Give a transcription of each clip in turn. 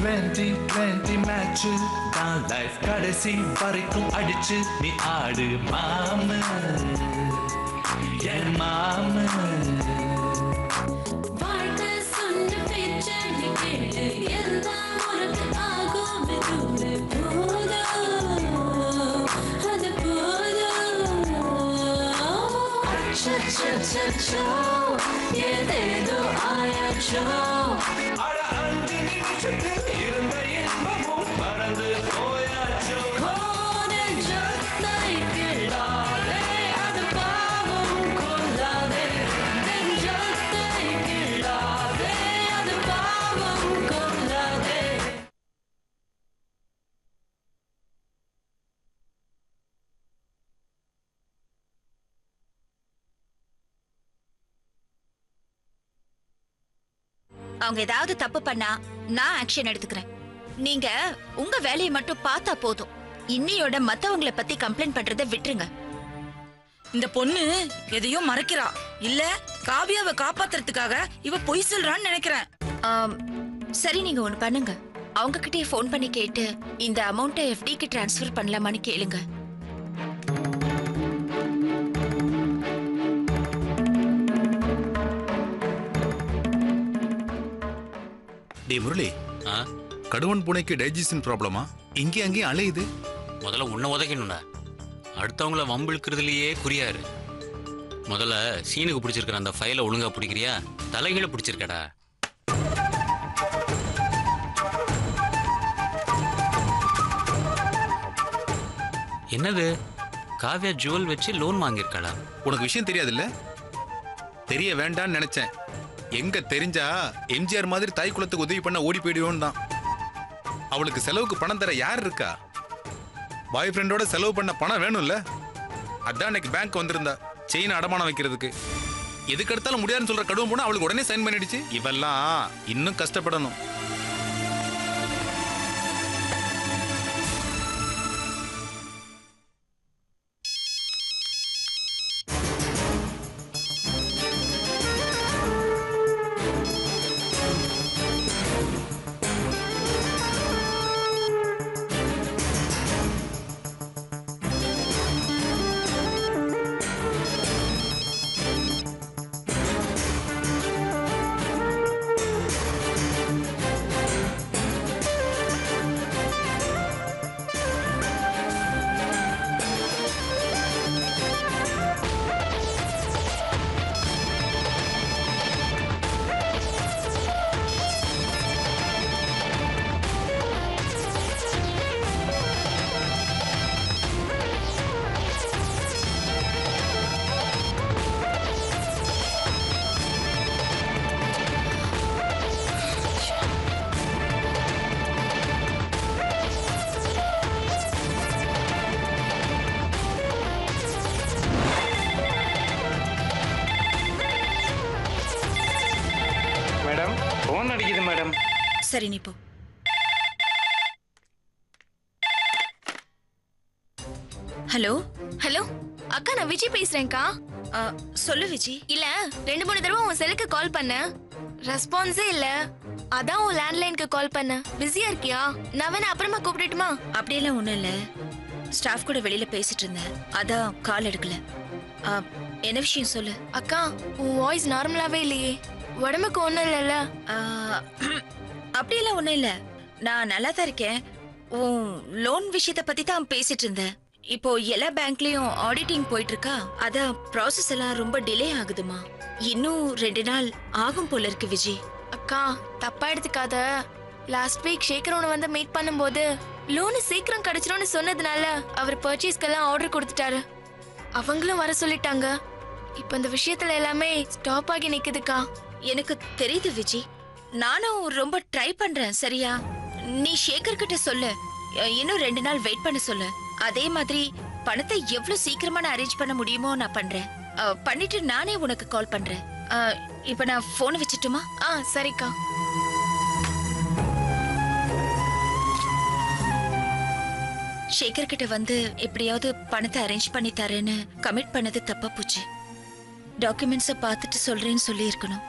2020 match தான் life கடைசி வரைக்கும் அடிச்சு நீ ஆடு மாமு என் மாமு ஏதேதோ ஆயாச்சோ அட 5 நிமிஷத்தில் இருந்த இன்பமும் பறந்து போயாச்சோ நெஞ்சத்தை கிள்ளாதே அது பாவம் கொள்ளாதே நெஞ்சத்தை கிள்ளாதே அது பாவம் கொள்ளாதே. அவங்க ஏதாவது தப்பு பண்ணா நான் ஆக்ஷன் எடுத்துக்கிறேன். நீங்க உங்க வேலையை மட்டும் பார்த்தா போதும். இன்னையோட மத்தவங்களை பத்தி கம்ப்ளைண்ட் பண்றதை விட்டுருங்க. இந்த பொண்ணு எதையோ மறைக்கிறா. இல்ல காவியாவை காப்பாத்துறதுக்காக இவ பொய் சொல்றான்னு நினைக்கிறேன். சரி, நீங்க ஒண்ணு பண்ணுங்க. அவங்க கிட்டே போன் பண்ணி கேட்டு இந்த அமௌண்ட்டை எஃப்டிக்கு டிரான்ஸ்ஃபர் பண்ணலாமான்னு கேளுங்க. டே முரளி, கடுவன் பூனைக்கு டைஜஷன் ப்ராப்ளமா? இங்கே அங்கேயும் அலையுது. முதல்ல உன்னை உதைக்கணும்டா. அடுத்தவங்கள வம்பிழுக்கிறதுலயே குறியாரு. முதல்ல சீனுக்கு பிடிச்சிருக்கிற அந்த ஃபைலை ஒழுங்கா பிடிக்கிறியா? தலைகீழ பிடிச்சிருக்கடா. என்னது? காவ்யா ஜுவல் வச்சு லோன் வாங்கியிருக்காளா? உனக்கு விஷயம் தெரியாதுல்ல? தெரிய வேண்டான்னு நினைச்சேன். எங்க தெரிஞ்சா எம்ஜிஆர் மாதிரி தாய் குலத்துக்கு உதவி பண்ண ஓடி போயிடுவோன்னு தான். அவளுக்கு செலவுக்கு பணம் தர யார் இருக்கா? பாய் ஃப்ரெண்டோட செலவு பண்ண பணம் வேணும்ல? அதான் இன்னைக்கு பேங்க் வந்திருந்தா செயின் அடமானம் வைக்கிறதுக்கு. எதுக்கு எடுத்தாலும் முடியாதுன்னு சொல்ற கடுவன் போனா அவளுக்கு உடனே சைன் பண்ணிடுச்சு. இவெல்லாம் இன்னும் கஷ்டப்படணும். சரி, நீ போ. ஹலோ ஹலோ அக்கா, நான் விஜி பேசுறேன்க்கா. சொல்லு விஜி. இல்ல 2-3 தடவை உன் செல்லுக்கு கால் பண்ண, ரெஸ்பான்ஸே இல்ல. அதான் உன் லேண்ட்லைனுக்கு கால் பண்ண. பிஸியா இருக்கியா? நான் வேணா அப்புறமா கூப்பிடட்டுமா? அப்படியெல்லாம் ஒண்ணும் இல்ல. ஸ்டாஃப் கூட வெளியில பேசிட்டு இருந்தேன், அதான் கால் எடுக்கல. என்ன விஷயம் சொல்லு. அக்கா, உன் வாய்ஸ் நார்மலாவே இல்லையே. உடம்புக்கு ஒண்ணும் இல்லைல்ல? அப்படியெல்லாம் ஒண்ணும் இல்ல, நான் நல்லா தான் இருக்கேன். உன் லோன் விஷயத்தை பத்தி தான் பேசிட்டு இருந்தேன். இப்போ எல்லா பேங்க்லயும் ஆடிட்டிங் போயிட்டு இருக்கா, அதான் ப்ராசஸ் எல்லாம் ரொம்ப டிலே ஆகுதுமா. இன்னும் 2 நாள் ஆகும் போல இருக்கு விஜி. அக்கா, தப்பா எடுத்துக்காத. லாஸ்ட் வீக் சேகரோன வந்து மீட் பண்ணும்போது லோன் சீக்கிரம் கிடைச்சிரும்னு சொன்னதுனால அவர் பர்ச்சேஸ்க்கெல்லாம் ஆர்டர் கொடுத்துட்டாரு. அவங்களும் வர சொல்லிட்டாங்க. இப்ப இந்த விஷயத்துல எல்லாமே ஸ்டாப் ஆகி நிக்குதுக்கா. எனக்கு தெரியுது விஜி, நானும் ரொம்ப ட்ரை பண்றேன். சரியா, நீ சேகர் கிட்ட சொல்லு, இன்னும் 2 நாள் வெயிட் பண்ண சொல்லு. அதே மாதிரி பணத்தை எவ்வளவு சீக்கிரமா நான் அரேஞ்ச் பண்ண முடியுமோ நான் பண்றேன். பண்ணிட்டு நானே உனக்கு கால் பண்றேன். இப்ப நான் போன் வச்சுட்டுமா? சரிக்கா. சேகர் கிட்ட வந்து எப்படியாவது பணத்தை அரேஞ்ச் பண்ணி தரேன்னு கமிட் பண்ணது தப்பா போச்சு. டாக்குமெண்ட்ஸை பார்த்துட்டு சொல்றேன்னு சொல்லி இருக்கணும்.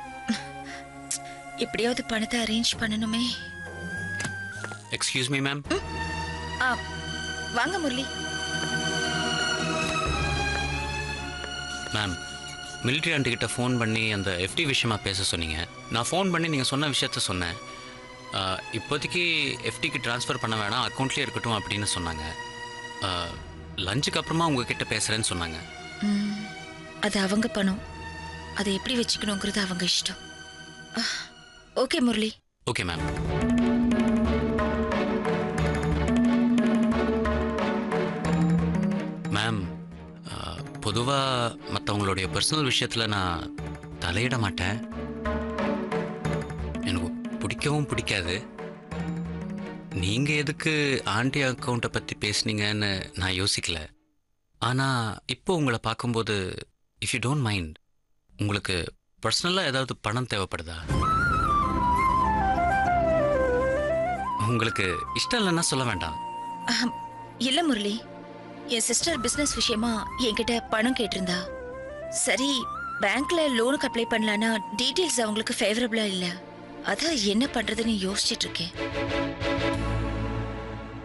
எப்படியாவது பணத்தை அரேஞ்ச் பண்ணணுமே. Excuse me ma'am. ஆ, வாங்க முரளி. மேம், மிலிட்ரி ஆண்டிகிட்ட ஃபோன் பண்ணி அந்த எஃப்டி விஷயமா பேச சொன்னீங்க. நான் ஃபோன் பண்ணி நீங்கள் சொன்ன விஷயத்த சொன்னேன். இப்போதைக்கு எஃப்டிக்கு ட்ரான்ஸ்ஃபர் பண்ண வேணாம், அக்கௌண்ட்லேயே இருக்கட்டும் அப்படின்னு சொன்னாங்க. லஞ்சுக்கு அப்புறமா உங்ககிட்ட பேசுகிறேன்னு சொன்னாங்க. அது அவங்க பணம், அதை எப்படி வச்சுக்கணுங்கிறது அவங்க இஷ்டம். Okay Murali. Okay ma'am. Ma'am, பொதுவாக மற்றவங்களுடைய பர்சனல் விஷயத்தில் நான் தலையிட மாட்டேன். எனக்கு பிடிக்கவும் பிடிக்காது. நீங்கள் எதுக்கு ஆண்டி அக்கௌண்ட்டை பற்றி பேசுனீங்கன்னு நான் யோசிக்கல. ஆனால் இப்போ உங்களை பார்க்கும்போது, இஃப் யூ டோன்ட் மைண்ட், உங்களுக்கு பர்சனலாக ஏதாவது பணம் தேவைப்படுதா? உங்களுக்கு இஷ்டம் இல்லைன்னா சொல்ல வேண்டாம். இல்ல முரளி, என் சிஸ்டர் பிசினஸ் விஷயமா என்கிட்ட பணம் கேட்டிருந்தா. சரி, பேங்க்ல லோனுக்கு அப்ளை பண்ணலான்னா டீடைல்ஸ் அவங்களுக்கு ஃபேவரபிளா இல்ல. அதான் என்ன பண்றதுன்னு யோசிச்சுட்டு இருக்கேன்.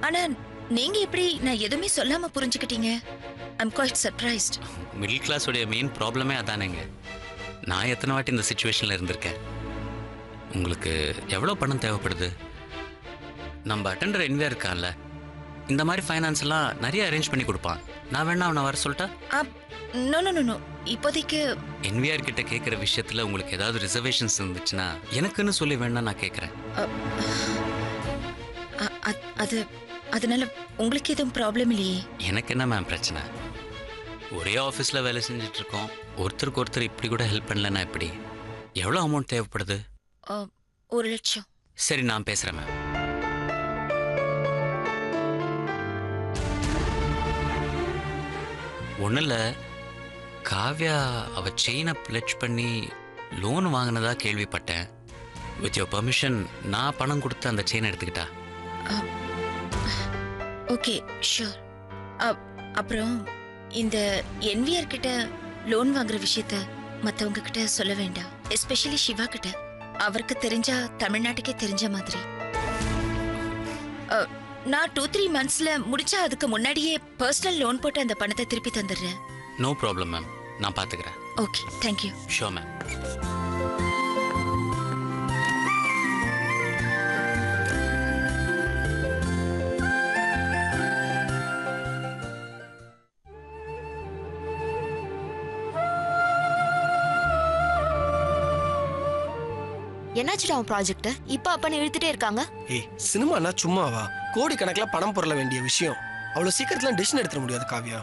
ஆனா நீங்க எப்படி நான் எதுவுமே சொல்லாம புரிஞ்சுக்கிட்டீங்க? I'm quite surprised. மிடில் கிளாஸோடைய மெயின் ப்ராப்ளமே அதானேங்க. நான் எத்தனை வாட்டி இந்த சுச்சுவேஷனில் இருந்திருக்கேன். உங்களுக்கு எவ்வளோ பணம் தேவைப்படுது? நம்ம அட்டெண்டர் என்வியா இருக்கான்ல, இந்த மாதிரி ஃபைனான்ஸ் எல்லாம் நிறைய அரேஞ்ச் பண்ணி கொடுப்பான். நான் வேணா அவனை வர சொல்லிட்டா? நோ நோ நோ, இப்போதைக்கு என்விஆர் கிட்ட கேட்குற விஷயத்தில் உங்களுக்கு ஏதாவது ரிசர்வேஷன்ஸ் இருந்துச்சுன்னா எனக்குன்னு சொல்லி வேணா நான் கேட்குறேன். அது அதனால உங்களுக்கு எதுவும் ப்ராப்ளம் இல்லையே? எனக்கு என்ன மேம் பிரச்சனை? ஒரே ஆஃபீஸில் வேலை செஞ்சுட்டு இருக்கோம். ஒருத்தருக்கு ஒருத்தர் இப்படி கூட ஹெல்ப் பண்ணலன்னா எப்படி? எவ்வளோ அமௌண்ட் தேவைப்படுது? 1 லட்சம். சரி, நான் பேசுகிறேன் மேம். ஒன்றும் இல்லை, காவ்யா அவ செயினை பிளட்ஜ் பண்ணி லோன் வாங்கினதா கேள்விப்பட்டேன். வித் யோர் பர்மிஷன் நான் பணம் கொடுத்து அந்த செயினை எடுத்துக்கிட்டா? Okay, sure. அப்புறம் இந்த என்விஆர் கிட்ட லோன் வாங்குற விஷயத்த மத்தவங்க கிட்ட சொல்ல வேண்டாம். எஸ்பெஷலி சிவா கிட்ட. அவருக்கு தெரிஞ்சா தமிழ்நாட்டுக்கே தெரிஞ்ச மாதிரி. நான் 2-3 மந்த்ஸ்ல முடிச்சா அதுக்கு முன்னாடியே பர்சனல் லோன் போட்டு அந்த பணத்தை திருப்பி தந்துடுறேன். நோ ப்ராப்ளம் மேம், நான் பார்த்துக்கிறேன். Okay, thank you. Sure ma'am. என்னாச்சுடா உன் ப்ராஜெக்ட்? இப்ப அப்பன்னு இழுத்துட்டே இருக்காங்க. ஏய், சினிமானா சும்மாவா? கோடிக்கணக்கில் பணம் பொருள வேண்டிய விஷயம். அவ்வளோ சீக்கிரத்துல டிசிஷன் எடுத்துட முடியாது காவ்யா.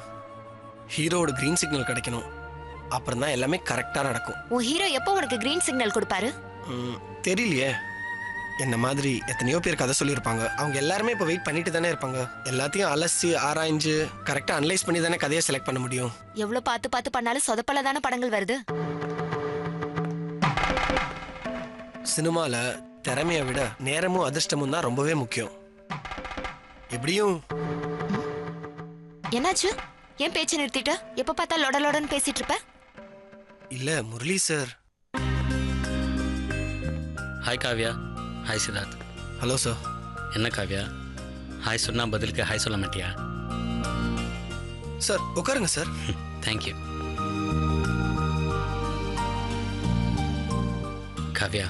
ஹீரோவோட கிரீன் சிக்னல் கிடைக்கணும், அப்புறம் தான் எல்லாமே கரெக்டா நடக்கும். உன் ஹீரோ எப்போ உனக்கு கிரீன் சிக்னல் கொடுப்பாரு? தெரியலையே. என்ன மாதிரி எத்தனையோ பேர் கதை சொல்லியிருப்பாங்க. அவங்க எல்லாருமே இப்போ வெயிட் பண்ணிட்டு தானே இருப்பாங்க. எல்லாத்தையும் அலசி ஆராய்ஞ்சு கரெக்டாக அனலைஸ் பண்ணி தானே கதையை செலக்ட் பண்ண முடியும். எவ்வளவு பார்த்து பார்த்து பண்ணாலும் சொதப்பல தானே படங்கள் வருது. சினிமால திறமையை விட நேரமும் அதிர்ஷ்டமும் தான் ரொம்பவே முக்கியம். எப்படியும். என்னாச்சு? ஏன் பேச்சு நிறுத்திட்ட? எப்ப பார்த்தா லொட லொடன்னு பேசிட்டு இருப்ப? இல்ல Murali sir. Hi Kavya. Hi Siddharth. Hello sir. என்ன காவ்யா, ஹாய் சொன்னா பதிலுக்கு ஹாய் சொல்ல மாட்டியா? சார் உட்காருங்க சார். தேங்க்யூ. காவ்யா,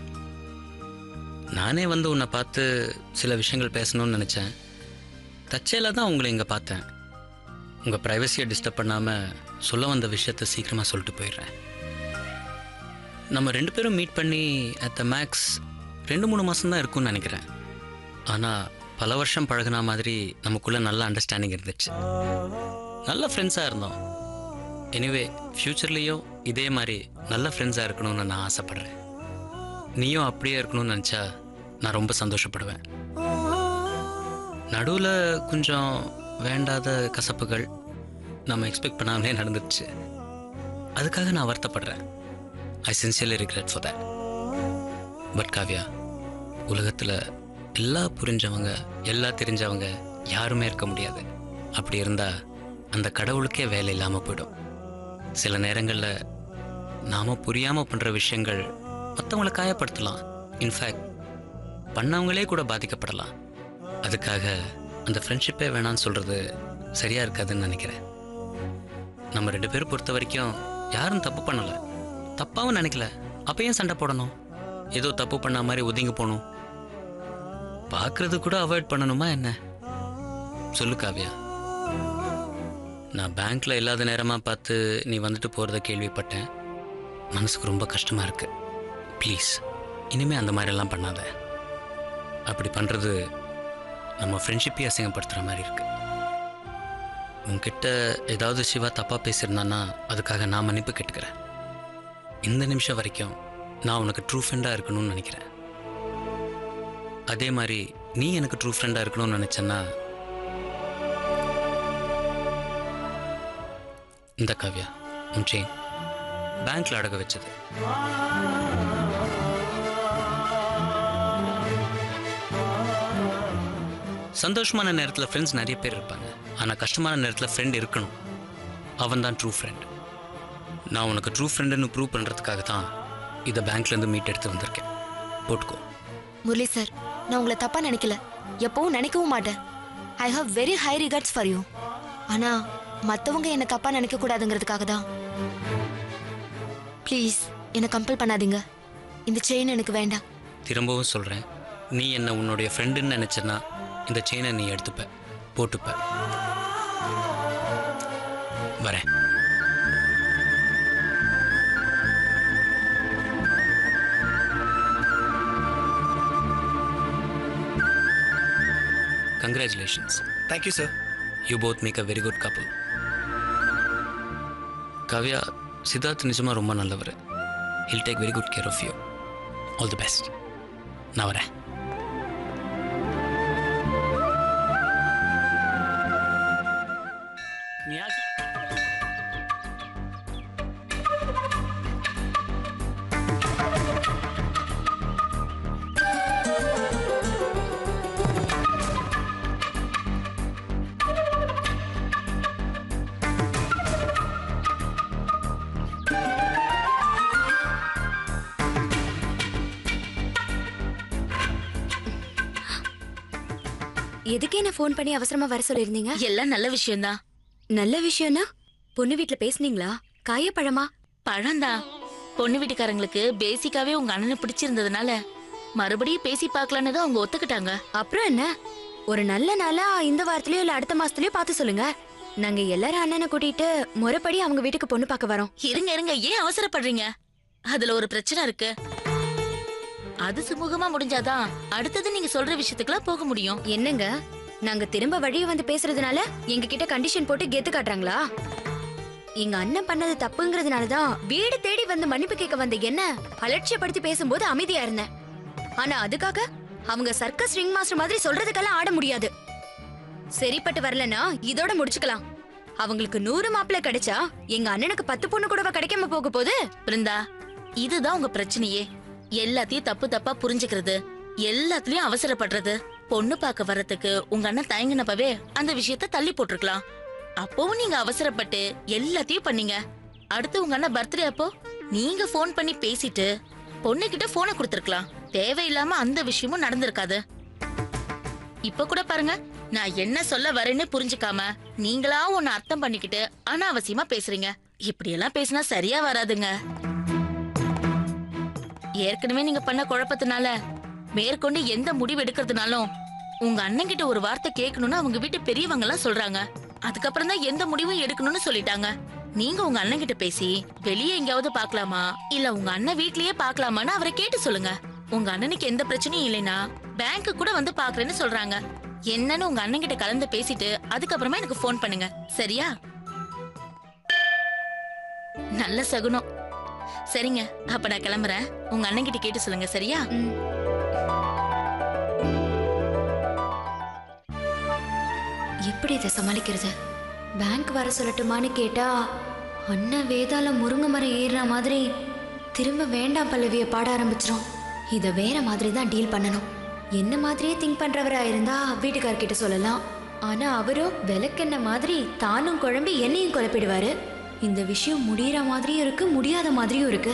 நானே வந்து உன்னை பார்த்து சில விஷயங்கள் பேசணும்னு நினச்சேன். தச்சையில் தான் உங்களை இங்கே பார்த்தேன். உங்கள் ப்ரைவசியை டிஸ்டர்ப் பண்ணாமல் சொல்ல வந்த விஷயத்த சீக்கிரமாக சொல்லிட்டு போயிடுறேன். நம்ம 2 பேரும் மீட் பண்ணி அட் த மேக்ஸ் 2-3 மாதம் தான் இருக்கும்னு நினைக்கிறேன். ஆனால் பல வருஷம் பழகினா மாதிரி நமக்குள்ளே நல்ல அண்டர்ஸ்டாண்டிங் இருந்துச்சு. நல்ல ஃப்ரெண்ட்ஸாக இருந்தோம். எனிவே ஃப்யூச்சர்லேயும் இதே மாதிரி நல்ல ஃப்ரெண்ட்ஸாக இருக்கணும்னு நான் ஆசைப்பட்றேன். நீயும் அப்படியே இருக்கணும்னு நினச்சா நான் ரொம்ப சந்தோஷப்படுவேன். நடுவில் கொஞ்சம் வேண்டாத கசப்புகள் நம்ம எக்ஸ்பெக்ட் பண்ணாமலே நடந்துடுச்சு. அதுக்காக நான் வருத்தப்படுறேன். I sincerely regret for that. But Kavya, உலகத்தில் எல்லாம் புரிஞ்சவங்க எல்லாம் தெரிஞ்சவங்க யாருமே இருக்க முடியாது. அப்படி இருந்தால் அந்த கடவுளுக்கே வேலை இல்லாமல் போயிடும். சில நேரங்களில் நாம் புரியாமல் பண்ணுற விஷயங்கள் மற்றவங்களை காயப்படுத்தலாம். இன்ஃபேக்ட் பண்ணவங்களே கூட பாதிக்கப்படலாம். அதுக்காக அந்த ஃப்ரெண்ட்ஷிப்பே வேணான்னு சொல்கிறது சரியாக இருக்காதுன்னு நினைக்கிறேன். நம்ம 2 பேரும் பொறுத்த வரைக்கும் யாரும் தப்பு பண்ணலை, தப்பாகவும் நினைக்கல. அப்போ ஏன் சண்டை போடணும்? ஏதோ தப்பு பண்ண மாதிரி ஒதுங்கி போகணும்? பார்க்கறது கூட அவாய்ட் பண்ணணுமா என்ன? சொல்லு காவ்யா. நான் பேங்க்ல இல்லாத நேரமாக பார்த்து நீ வந்துட்டு போகிறத கேள்விப்பட்டேன். மனசுக்கு ரொம்ப கஷ்டமாக இருக்கு. ப்ளீஸ் இனிமேல் அந்த மாதிரிலாம் பண்ணாத. அப்படி பண்ணுறது நம்ம ஃப்ரெண்ட்ஷிப்பையும் அசிங்கப்படுத்துகிற மாதிரி இருக்கு. உன்கிட்ட ஏதாவது சிவா தப்பாக பேசியிருந்தான்னா அதுக்காக நான் மன்னிப்பு கேட்டுக்கிறேன். இந்த நிமிஷம் வரைக்கும் நான் உனக்கு ட்ரூ ஃப்ரெண்டாக இருக்கணும்னு நினைக்கிறேன். அதே மாதிரி நீ எனக்கு ட்ரூ ஃப்ரெண்டாக இருக்கணும்னு நினச்சேன்னா இந்த காவ்யா உன் செயின் பேங்க்ல அடக வச்சது. சந்தோஷமான நேரத்தில் ஃப்ரெண்ட்ஸ் நிறைய பேர் இருப்பாங்க, ஆனால் கஷ்டமான நேரத்தில் ஃப்ரெண்ட் இருக்கணும். அவன் தான் ட்ரூ ஃப்ரெண்ட். நான் உனக்கு ட்ரூ ஃப்ரெண்டுன்னு ப்ரூவ் பண்ணுறதுக்காக தான் இதை பேங்க்லேருந்து மீட் எடுத்து வந்திருக்கேன். போட்டுக்கோ. முரளி சார், நான் உங்களை தப்பா நினைக்கல, எப்பவும் நினைக்கவும் மாட்டேன். I have very high regards for you. ஆனா மத்தவங்க என்ன தப்பா நினைக்க கூடாதுங்கிறதுக்காக தான். ப்ளீஸ் என்னை கம்பல் பண்ணாதீங்க. இந்த செயின் எனக்கு வேண்டாம். திரும்பவும் சொல்கிறேன், நீ என்ன உன்னுடைய ஃப்ரெண்டுன்னு நினச்சேன்னா இந்த செயினை நீ எடுத்துப்ப, போட்டுப்ப. வரேன். Congratulations. Thank you sir. You both make a very good couple. Kavya, Siddharth நிஜமாக ரொம்ப நல்லவர். He'll take very good care of you. All the best. நான் வரேன். எதுக்கு என்ன ஃபோன் பண்ணி அவசரமா வர சொல்லிருந்தீங்க? எல்லாம் நல்ல விஷயம்தான். நல்ல விஷயம்னா பொண்ணு வீட்ல பேசுனீங்களா? காய பழமா? பழம்தான். பொண்ணு வீட்டுக்காரங்களுக்கு பேசிக்காவே உங்க அண்ணனை பிடிச்சிருந்ததுனால மறுபடியும் பேசி பார்க்கலான்னு தான் அவங்க ஒத்துக்கிட்டாங்க. அப்புறம் என்ன, ஒரு நல்ல நாளா இந்த வாரத்திலயோ இல்ல அடுத்த மாசத்துலயோ பார்த்து சொல்லுங்க. நாங்க எல்லாரும் அண்ணனை கூட்டிட்டு முறைப்படி அவங்க வீட்டுக்கு பொண்ணு பார்க்க வரோம். இருங்க இருங்க, ஏன் அவசரப்படுறீங்க? அதுல ஒரு பிரச்சனை இருக்கு. அது சுமூகமா முடிஞ்சாதான் அடுத்தது நீங்க சொல்ற விஷயத்துக்குலாம் போக முடியும். என்னங்க, நாங்க திரும்ப வழிய வந்து பேசுறதுனால எங்க கிட்ட கண்டிஷன் போட்டு கெத்து காட்டுறாங்களா? எங்க அண்ணன் பண்ணது தப்புங்கிறதுனாலதான் வீடு தேடி வந்து மன்னிப்பு கேட்க வந்த என்ன அலட்சியப்படுத்தி பேசும்போது அமைதியா இருந்தேன். ஆனா அதுக்காக அவங்க சர்க்கஸ் ரிங் மாஸ்டர் மாதிரி சொல்றதுக்கெல்லாம் ஆட முடியாது. சரிப்பட்டு வரலனா இதோட முடிச்சுக்கலாம். அவங்களுக்கு 100 மாப்பிள்ளை கிடைச்சா எங்க அண்ணனுக்கு 10 பொண்ணு கூடவா கிடைக்காம போக போகுது? பிருந்தா, இதுதான் உங்க பிரச்சனையே. எல்லாத்தையும் தப்பு தப்பா புரிஞ்சுக்கிறது, எல்லாத்துலயும் அவசரப்படுறது. பொண்ணு பார்க்க வர்றதுக்கு உங்க அண்ணன் தயங்கினப்பவே அந்த விஷயத்த தள்ளி போட்டிருக்கலாம். அப்பவும் நீங்க அவசரப்பட்டு எல்லாத்தையும் பண்ணீங்க. அடுத்து உங்க அண்ணன் பர்த்டே அப்போ நீங்க போன் பண்ணி பேசிட்டு பொண்ணு கிட்ட போனை கொடுத்திருக்கலாம். தேவையில்லாம அந்த விஷயமும் நடந்திருக்காது. இப்ப கூட பாருங்க, நான் என்ன சொல்ல வரேன்னு புரிஞ்சுக்காம நீங்களா ஒன்னு அர்த்தம் பண்ணிக்கிட்டு அனாவசியமா பேசுறீங்க. இப்படி எல்லாம் பேசினா சரியா வராதுங்க. ஏற்கனவே நீங்க பண்ண குழப்பத்தினால மேற்கொண்டு எந்த முடிவு எடுக்கிறதுனாலும் உங்க அண்ணன் கிட்ட ஒரு வார்த்தை கேட்கணும்னு அவங்க வீட்டு பெரியவங்க எல்லாம் சொல்றாங்க. அதுக்கப்புறம் தான் எந்த முடிவும் எடுக்கணும்னு சொல்லிட்டாங்க. நீங்க உங்க அண்ணன் கிட்ட பேசி வெளியே எங்கேயாவது பாக்கலாமா இல்ல உங்க அண்ணன் வீட்லயே பாக்கலாமான்னு அவரை கேட்டு சொல்லுங்க. உங்க அண்ணனுக்கு எந்த பிரச்சனையும் இல்லைன்னா பேங்க்கு கூட வந்து பாக்குறேன்னு சொல்றாங்க. என்னன்னு உங்க அண்ணன் கிட்ட கலந்து பேசிட்டு அதுக்கப்புறமா எனக்கு போன் பண்ணுங்க, சரியா? நல்ல சகுனம். சரிங்க, அப்ப நான் கிளம்புறேன். உங்க அண்ணன் கிட்ட கேட்டு சொல்லுங்க, சரியா? எப்படி இதை சமாளிக்கிறது? பேங்க் வர சொல்லட்டுமான்னு கேட்டா அண்ணன் வேதாள முருங்கை மரம் ஏறுற மாதிரி திரும்ப வேண்டாம் பல்லவியை பாட ஆரம்பிச்சிரும். இதை வேற மாதிரி தான் டீல் பண்ணணும். என்ன மாதிரியே திங்க் பண்றவரா இருந்தா வீட்டுக்கார்கிட்ட சொல்லலாம். ஆனா அவரும் விளக்கெண்ண மாதிரி தானும் குழம்பி என்னையும் குழப்பிடுவாரு. இந்த விஷயம் முடியற மாதிரியும் இருக்கு, முடியாத மாதிரியும் இருக்கு.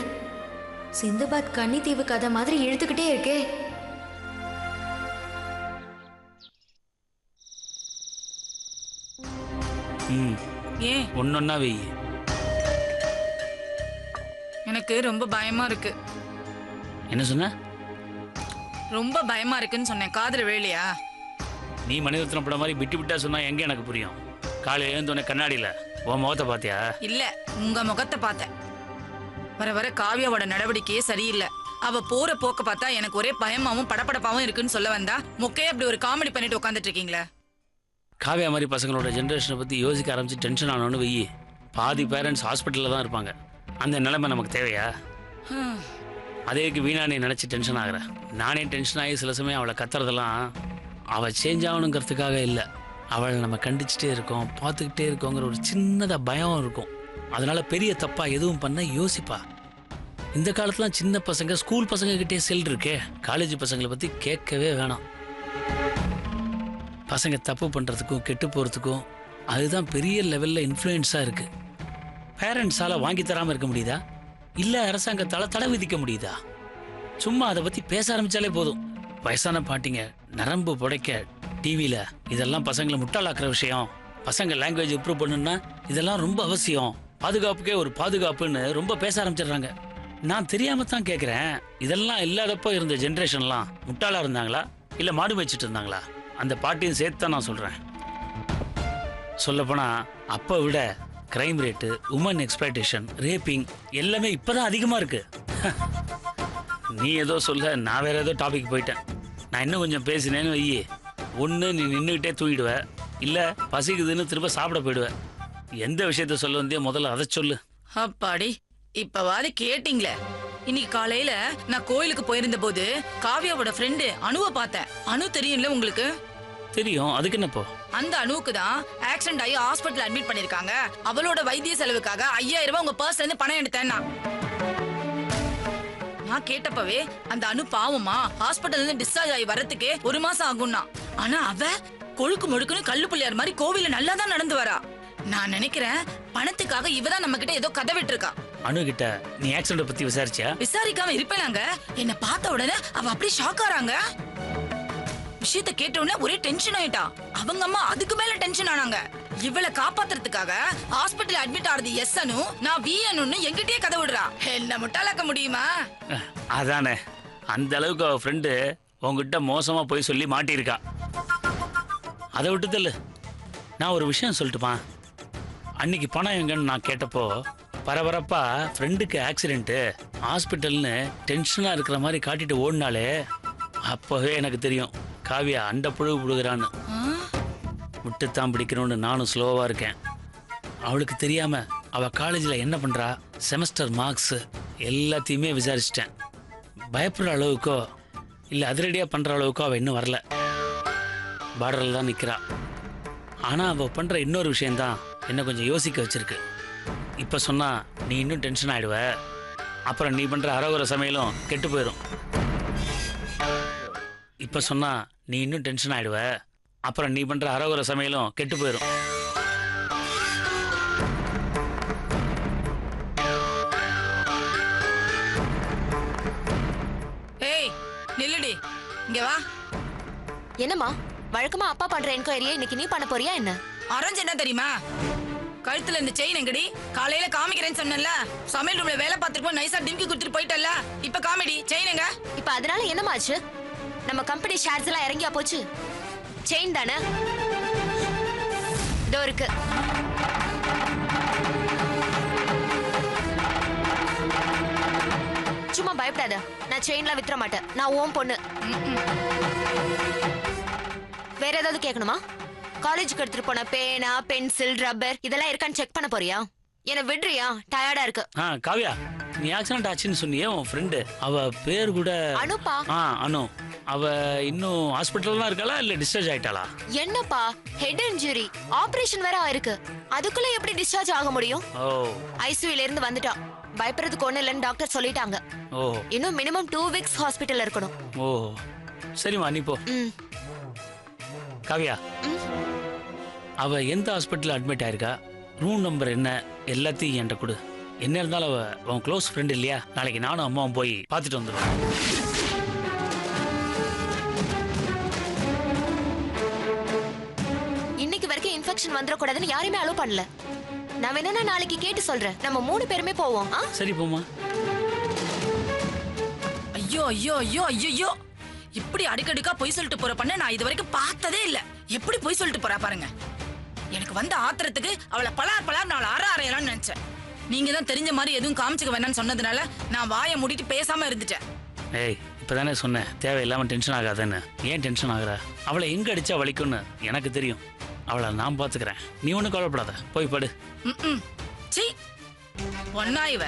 சிந்துபாத் கன்னித்தீவு கதை மாதிரி இழுத்துக்கிட்டே இருக்கே. ம் ஏன் ஒன்னொன்னா வெயி. எனக்கு ரொம்ப பயமா இருக்கு. என்ன சொன்ன? ரொம்ப பயமா இருக்குன்னு சொன்னேன். காதுல வேலையா? நீ மணிரத்னம் படம் மாதிரி விட்டு விட்டா சொன்னா எங்க எனக்கு புரியும்? காலையில எழுந்தோடனே கண்ணாடியில உன் முகத்தை பாத்தியா? இல்ல, உங்க முகத்தை பார்த்தேன். வர வர காவியாவோட நடவடிக்கையே சரியில்லை. அவ போற போக்க பார்த்தா எனக்கு ஒரே பயமாவும் படபடப்பாவும் இருக்குன்னு சொல்ல வந்தா மொக்கையே அப்படி ஒரு காமெடி பண்ணிட்டு உட்காந்துட்டு இருக்கீங்களே. காவியா மாதிரி பசங்களோட ஜென்ரேஷனை பத்தி யோசிக்க ஆரம்பிச்சு டென்ஷன் ஆனோன்னு வெயி. பாதி பேரண்ட்ஸ் ஹாஸ்பிட்டல்ல தான் இருப்பாங்க. அந்த நிலைமை நமக்கு தேவையா? அதேக்கு வீணா நீ நினைச்சு டென்ஷன் ஆகுற. நானே டென்ஷன் ஆகி சில சமயம் அவளை கத்துறதெல்லாம் அவள் சேஞ்ச் ஆகணுங்கிறதுக்காக இல்லை. அவளை நம்ம கண்டிச்சுட்டே இருக்கோம், பார்த்துக்கிட்டே இருக்கோங்கிற ஒரு சின்னதாக பயம் இருக்கும். அதனால பெரிய தப்பா எதுவும் பண்ண யோசிப்பா. இந்த காலத்துலாம் சின்ன பசங்க ஸ்கூல் பசங்க கிட்டே செல் இருக்கே. காலேஜ் பசங்களை பற்றி கேட்கவே வேணாம். பசங்க தப்பு பண்ணுறதுக்கும் கெட்டு போகிறதுக்கும் அதுதான் பெரிய லெவலில் இன்ஃப்ளூயன்ஸாக இருக்குது. பேரண்ட்ஸால் வாங்கி தராமல் இருக்க முடியுதா? இல்லை அரசாங்கத்தால் தடை விதிக்க முடியுதா? சும்மா அதை பற்றி பேச ஆரம்பித்தாலே போதும். வயசான பாட்டிங்க நரம்பு புடைக்க டிவியில் இதெல்லாம் பசங்களை முட்டாளாக்குற விஷயம். பசங்க லாங்குவேஜ் இம்ப்ரூவ் பண்ணுன்னா இதெல்லாம் ரொம்ப அவசியம். பாதுகாப்புக்கே ஒரு பாதுகாப்புன்னு ரொம்ப பேச ஆரம்பிச்சிடுறாங்க. நான் தெரியாம தான் கேட்குறேன், இதெல்லாம் இல்லாதப்போ இருந்த ஜென்ரேஷன்லாம் முட்டாளாக இருந்தாங்களா இல்லை மாடு வச்சுட்டு இருந்தாங்களா? அந்த பாட்டியும் சேர்த்து தான் நான் சொல்கிறேன். சொல்லப்போனால் அப்போ விட crime rate, woman exploitation, raping எல்லாமே இப்போதான் அதிகமாக இருக்கு. நீ ஏதோ சொல்ல, நான் வேற ஏதோ டாபிக் போயிட்டேன். நான் இன்னும் கொஞ்சம் பேசினேன்னு வையி, ஒன்று நீ நின்றுக்கிட்டே தூங்கிடுவ, இல்லை பசிக்குதுன்னு திரும்ப சாப்பிட போயிடுவ. எந்த விஷயத்த சொல்ல வந்தியோ முதல்ல அதை சொல்லு. அப்பாடி, இப்பவாது கேட்டீங்களே. இன்னைக்கு காலையில நான் கோயிலுக்கு போயிருந்த போது காவியாவோட ஃப்ரெண்டு அனுவை பார்த்தேன். அனு தெரியும்ல உங்களுக்கு? தெரியும், அதுக்கு என்னப்போ? அந்த அனுவுக்கு தான் ஆக்சிடென்ட் ஆகி ஹாஸ்பிட்டல் அட்மிட் பண்ணிருக்காங்க. அவளோட வைத்திய செலவுக்காக 5000 ரூபாய் உங்க பர்ஸ்ல இருந்து பணம் எடுத்தேன்னா. நான் கேட்டப்பவே அந்த அனு பாவமா ஹாஸ்பிட்டல்ல இருந்து டிஸ்சார்ஜ் ஆகி வரதுக்கு 1 மாசம் ஆகும்னா. ஆனா அவ கொழுக்கு முழுக்குன்னு கல்லு பிள்ளையார் மாதிரி கோவில நல்லா தான் நடந்து வரா. நான் நினைக்கிறேன் பணத்துக்காக இவதான் நம்ம கிட்ட ஏதோ கதை விட்டு இருக்கா. அனு கிட்ட நீ ஆக்சிடென்ட் பத்தி விசாரிச்சியா? விசாரிக்காம இருப்பேனாங்க. என்ன பார்த்த உடனே அவ அப்படி ஷாக் ஆறாங்க. விஷயத்தை கேட்ட உடனே ஒரே டென்ஷன் ஆயிட்டா. அவங்க அம்மா அதுக்கு மேல டென்ஷன் ஆனாங்க. இவளை காப்பாத்துறதுக்காக ஹாஸ்பிட்டல் அட்மிட் ஆறது எஸ் அனு, நான் வி அனுன்னு எங்கிட்டே கதை விடுறா. என்ன முட்டாளாக்க முடியுமா? அதானே, அந்த அளவுக்கு அவ ஃப்ரெண்டு உங்ககிட்ட மோசமா போய் சொல்லி மாட்டியிருக்கா. அதை விட்டு தள்ளு. நான் ஒரு விஷயம் சொல்லட்டுமா? அன்னைக்கு பணம் எங்கன்னு நான் கேட்டப்போ பரபரப்பா ஃப்ரெண்டுக்கு ஆக்சிடென்ட் ஹாஸ்பிட்டல்னு டென்ஷனா இருக்கிற மாதிரி காட்டிட்டு ஓடினாலே அப்பவே எனக்கு தெரியும் காவியா அண்ட புழு புழுகிறான்னு. விட்டுத்தான் பிடிக்கணும்னு நானும் ஸ்லோவா இருக்கேன். அவளுக்கு தெரியாம அவ காலேஜில் என்ன பண்றா, செமஸ்டர் மார்க்ஸ் எல்லாத்தையுமே விசாரிச்சிட்டேன். பயப்படுற அளவுக்கோ இல்லை அதிரடியா பண்ற அளவுக்கோ அவ இன்னும் வரல. பார்டரில் தான் நிற்கிறா. ஆனால் அவள் பண்ணுற இன்னொரு விஷயந்தான் என்னை கொஞ்சம் யோசிக்க வச்சிருக்கு. இப்போ சொன்னால் நீ இன்னும் டென்ஷன் ஆகிடுவ. அப்புறம் நீ பண்ணுற அறகுற சமையலும் கெட்டு போயிடும். இப்போ சொன்னால் நீ இன்னும் டென்ஷன் ஆகிடுவ. அப்புறம் நீ பண்ணுற அறகுற சமையலும் கெட்டு போயிடும். ஏய் நில்லுடி, இங்க வா. என்னம்மா, வழக்கமா அப்பா பண்ற என்கொயரியை இன்னைக்கு நீ பண்ண போறியா என்ன? அரஞ்சு என்ன தெரியுமா? கழுத்துல இந்த செயின் எங்கடி? காலையில காமிக்கிறேன்னு சொன்னல. சமையல் ரூம்ல வேலை பார்த்துட்டு நைஸா டிம்கி குடுத்துட்டு போயிட்டல. இப்ப காமெடி செயின் எங்க? இப்ப அதனால என்னமாச்சு? நம்ம கம்பெனி ஷேர்ஸ் எல்லாம் இறங்கியா போச்சு? செயின் தானே இதோ இருக்கு. சும்மா பயப்படாத, நான் செயின்லாம் வித்துற மாட்டேன். நான் ஓம் பொண்ணு. வேற ஏதாவது கேட்கணுமா? காலேஜுக்கு எடுத்துட்டு போன பேனா, பென்சில், ரப்பர் இதெல்லாம் இருக்கான்னு செக் பண்ண போறியா? என்ன விடுறியா? டயர்டா இருக்கு. காவியா, நீ ஆக்சிடென்ட் ஆச்சுன்னு சொன்னியே உன் ஃப்ரெண்டு, அவ பேர் கூட அனுப்பா? அனு. அவ இன்னும் ஹாஸ்பிட்டல் தான் இருக்காளா இல்ல டிஸ்சார்ஜ் ஆயிட்டாளா? என்னப்பா, ஹெட் இன்ஜுரி, ஆபரேஷன் வேற ஆயிருக்கு. அதுக்குள்ள எப்படி டிஸ்சார்ஜ் ஆக முடியும்? ஐசியூல இருந்து வந்துட்டா. பயப்படுறதுக்கு ஒண்ணு இல்லைன்னு டாக்டர் சொல்லிட்டாங்க. இன்னும் மினிமம் 2 வீக்ஸ் ஹாஸ்பிட்டல்ல இருக்கணும். சரிம்மா, நீ போ. காவியா, அவ எந்த ஹாஸ்பிட்டல் அட்மிட் ஆயிருக்கா, ரூம் நம்பர் என்ன, எல்லாத்தையும் என்கிட்ட கொடு. என்ன இருந்தாலும் அவ உன் க்ளோஸ் ஃப்ரெண்ட் இல்லையா? நாளைக்கு நானும் அம்மாவும் போய் பார்த்துட்டு வந்துடுவோம். இன்னைக்கு வரைக்கும் இன்ஃபெக்ஷன் வந்துடக்கூடாதுன்னு யாரையுமே அலோ பண்ணல. நான் வேணா நாளைக்கு கேட்டு சொல்றேன். நம்ம 3 பேருமே போவோம். சரி போமா. ஐயோ ஐயோ ஐயோ ஐயோ, இப்படி அடிக்கடிக்கா பொய் சொல்லிட்டு போற பண்ண நான் இது வரைக்கும் பார்த்ததே இல்ல. எப்படி பொய் சொல்லிட்டு போறா பாருங்க. எனக்கு வந்த ஆத்திரத்துக்கு அவளை பலார் நாள் அரையலாம்னு நினைச்சேன். நீங்க தான் தெரிஞ்ச மாதிரி எதுவும் காமிச்சுக்க வேணாம்னு சொன்னதுனால நான் வாயை மூடிட்டு பேசாம இருந்துட்டேன். ஏய் இப்பதானே சொன்னேன் தேவையில்லாம டென்ஷன் ஆகாதன்னு. ஏன் டென்ஷன் ஆகுற? அவளை எங்க அடிச்சா வலிக்கும்னு எனக்கு தெரியும். அவளை நான் பாத்துக்கிறேன், நீ ஒன்னும் கவலைப்படாத, போய் படு. சீ, ஒன்னா இவ.